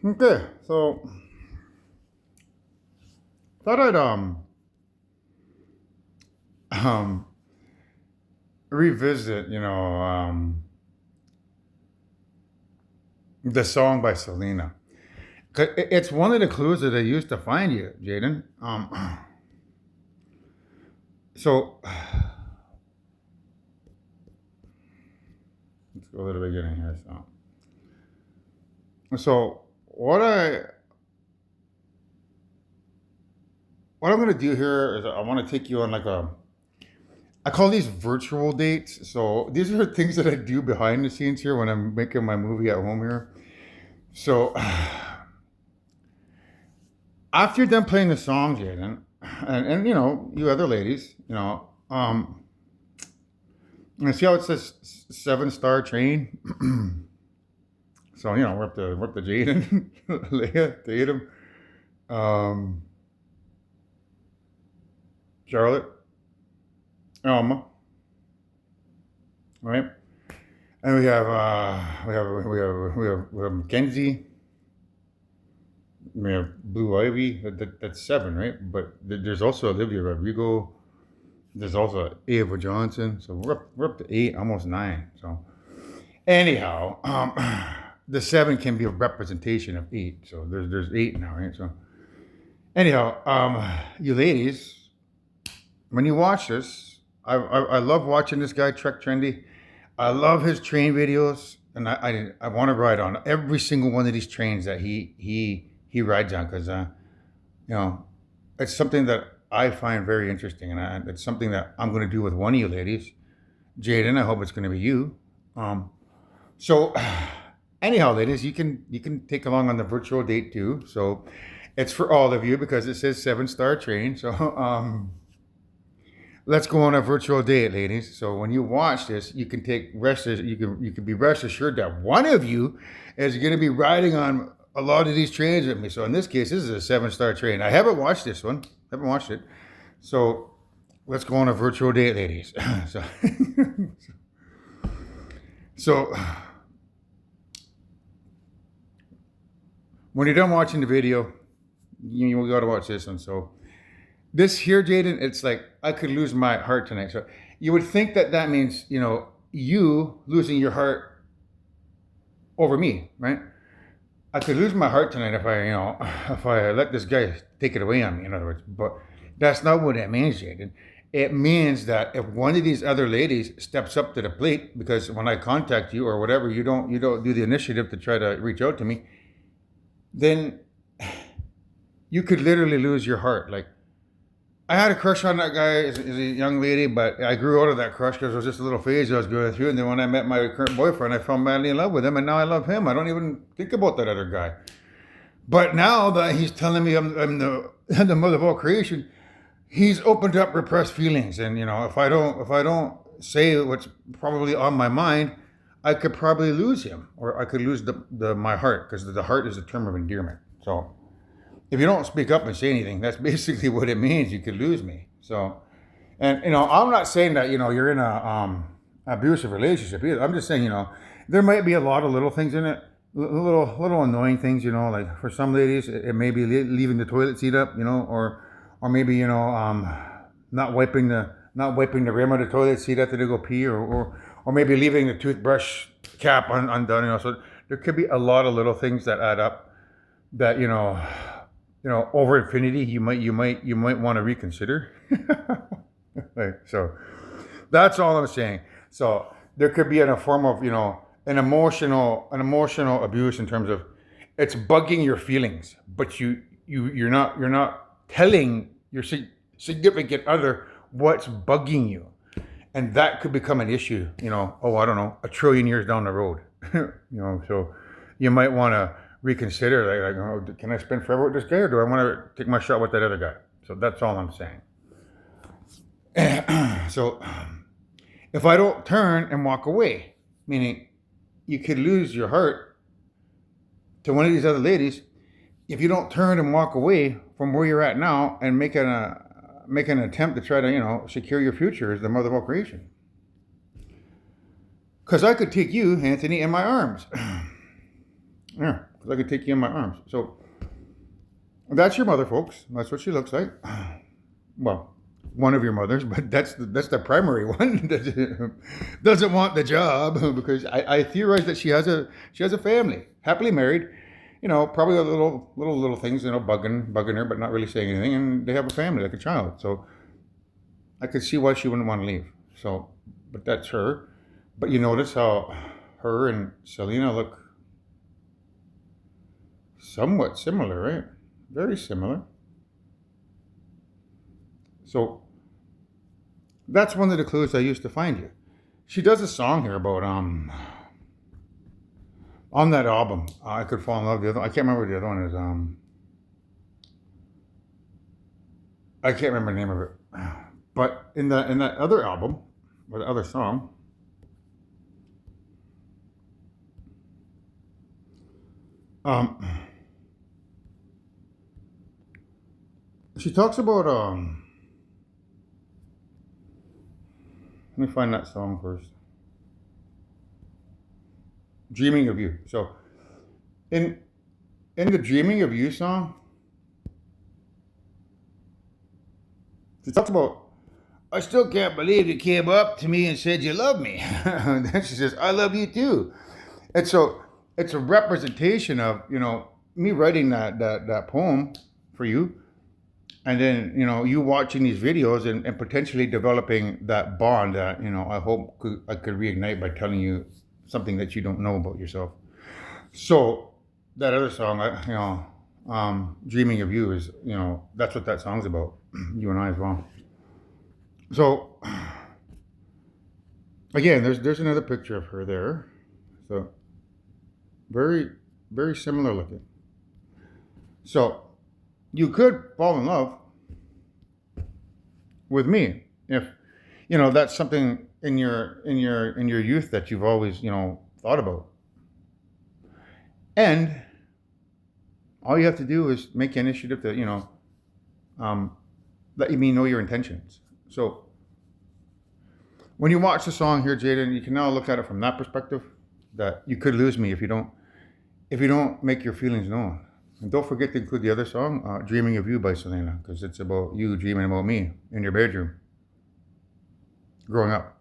Okay, so thought I'd um revisit, the song by Selena. 'Cause it's one of the clues that I used to find you, Jaden. So let's go to the beginning here. So what I'm gonna do here is I want to take you on like I call these virtual dates. So these are things that I do behind the scenes here when I'm making my movie at home here. So after you're done playing the song, Jaden, and you other ladies, and see how it says 7-star train. So we're up to Jaden, Leah, Tatum, um, Charlotte, Alma, right? And we have Mackenzie. We have Blue Ivy. That's 7, right? But there's also Olivia Rodrigo. There's also Ava Johnson. So we're up to 8, almost 9. So anyhow, the 7 can be a representation of 8. So there's 8 now, right? So anyhow, you ladies, when you watch this, I love watching this guy Trek Trendy. I love his train videos, and I want to ride on every single one of these trains that he rides on because you know it's something that I find very interesting, and it's something that I'm going to do with one of you ladies, Jaden. I hope it's going to be you. So anyhow, ladies, you can take along on the virtual date too. So it's for all of you because it says 7-star train. So let's go on a virtual date, ladies. So when you watch this, you can take rest. You can be rest assured that one of you is going to be riding on a lot of these trains with me. So in this case, this is a 7-star train. I haven't watched this one. Haven't watched it. So let's go on a virtual date, ladies. so, so when you're done watching the video, you got to watch this one. So this here, Jaden, it's like I could lose my heart tonight. So you would think that that means you losing your heart over me, right? I could lose my heart tonight if if I let this guy take it away on me. In other words, but that's not what it means, Jaden. It means that if one of these other ladies steps up to the plate, because when I contact you or whatever, you don't do the initiative to try to reach out to me, then you could literally lose your heart. Like I had a crush on that guy as a young lady, but I grew out of that crush because it was just a little phase I was going through. And then when I met my current boyfriend, I fell madly in love with him, and now I love him. I don't even think about that other guy. But now that he's telling me I'm the the mother of all creation, he's opened up repressed feelings. And if I don't say what's probably on my mind, I could probably lose him, or I could lose the my heart because the heart is a term of endearment. So if you don't speak up and say anything, that's basically what it means. You could lose me. So, and I'm not saying that you're in a abusive relationship either. I'm just saying there might be a lot of little things in it, little annoying things. Like for some ladies, it may be leaving the toilet seat up, or maybe not wiping the rim of the toilet seat after they go pee, or maybe leaving the toothbrush cap undone. So there could be a lot of little things that add up that over infinity you might want to reconsider. So that's all I'm saying. So there could be in a form of an emotional abuse in terms of it's bugging your feelings, but you're not telling your significant other what's bugging you, and that could become an issue. Oh, I don't know, a trillion years down the road. So you might want to reconsider. Like, can I spend forever with this guy, or do I want to take my shot with that other guy? So that's all I'm saying. So if I don't turn and walk away, meaning you could lose your heart to one of these other ladies if you don't turn and walk away from where you're at now and make an attempt to try to secure your future as the mother of all creation. Because I could take you, Anthony, in my arms. Yeah. because I could take you in my arms. So that's your mother, folks. That's what she looks like. Well, one of your mothers, but that's the primary one that doesn't want the job because I theorize that she has a family, happily married. Probably a little things, bugging her, but not really saying anything, and they have a family, like a child. So I could see why she wouldn't want to leave. So, but that's her. But you notice how her and Selena look somewhat similar, right? Very similar. So that's one of the clues I used to find you. She does a song here about on that album. I Could Fall in Love. The other, I can't remember what the other one is. I can't remember the name of it. But in that other album, or the other song, um, she talks about Let me find that song first. Dreaming of You. So in the Dreaming of You song, she talks about, I still can't believe you came up to me and said you love me. And then she says, I love you too. And so it's a representation of, me writing that poem for you. And then, you watching these videos and potentially developing that bond that, I hope I could reignite by telling you something that you don't know about yourself. So that other song, Dreaming of You is, that's what that song's about. You and I as well. So again, there's another picture of her there. So very, very similar looking. So you could fall in love with me if that's something in your youth that you've always thought about. And all you have to do is make the initiative to let me know your intentions. So when you watch the song here, Jaden, you can now look at it from that perspective, that you could lose me if you don't make your feelings known. And don't forget to include the other song, Dreaming of You by Selena, because it's about you dreaming about me in your bedroom growing up.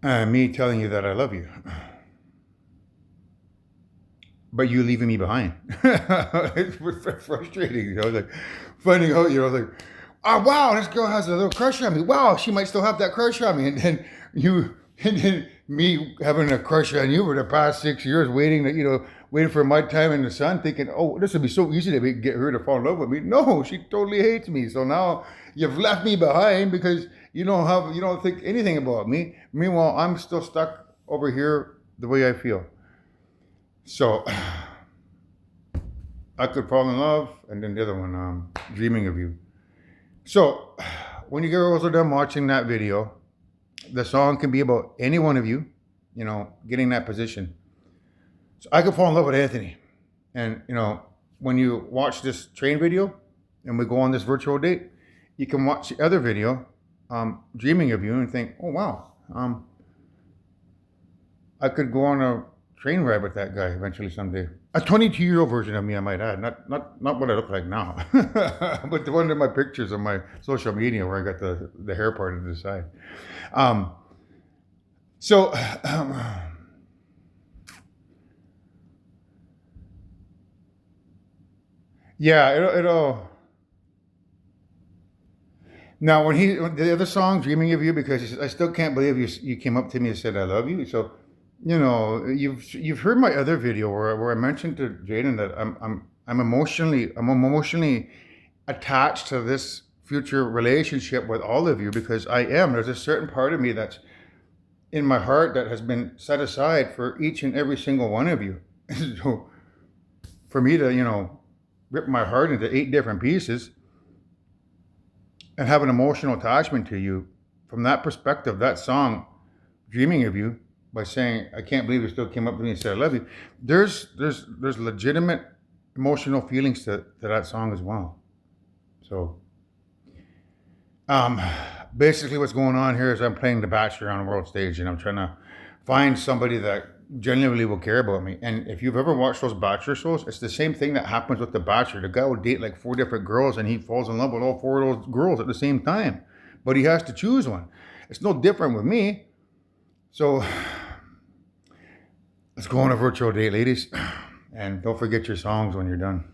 And me telling you that I love you. But you leaving me behind. It's frustrating, like finding out, like, oh wow, this girl has a little crush on me. Wow, she might still have that crush on me. And then me having a crush on you for the past 6 years, waiting for my time in the sun, thinking, oh, this would be so easy to get her to fall in love with me. No, she totally hates me. So now you've left me behind because you don't think anything about me. Meanwhile, I'm still stuck over here the way I feel. So I Could Fall in Love, and then the other one, Dreaming of You. So when you girls are done watching that video, the song can be about any one of you, getting that position. So I Could Fall in Love with Anthony. And, when you watch this train video and we go on this virtual date, you can watch the other video, Dreaming of You, and think, oh, wow, I could go on a train ride with that guy eventually someday. A 22-year-old version of me, I might add. Not what I look like now, but the one of my pictures on my social media where I got the hair part to the side. So yeah, it'll. Now when the other song, "Dreaming of You," because he says, I still can't believe you came up to me and said I love you. So you've heard my other video where I mentioned to Jaden that I'm emotionally attached to this future relationship with all of you because I am. There's a certain part of me that's in my heart that has been set aside for each and every single one of you. So for me to rip my heart into 8 different pieces and have an emotional attachment to you, from that perspective, that song, Dreaming of You, by saying, I can't believe you still came up to me and said I love you, there's legitimate emotional feelings to that song as well. So basically what's going on here is I'm playing The Bachelor on a world stage, and I'm trying to find somebody that genuinely will care about me. And if you've ever watched those Bachelor shows, it's the same thing that happens with the Bachelor. The guy will date like 4 different girls, and he falls in love with all 4 of those girls at the same time, but he has to choose one. It's no different with me. So let's go on a virtual date, ladies, and don't forget your songs when you're done.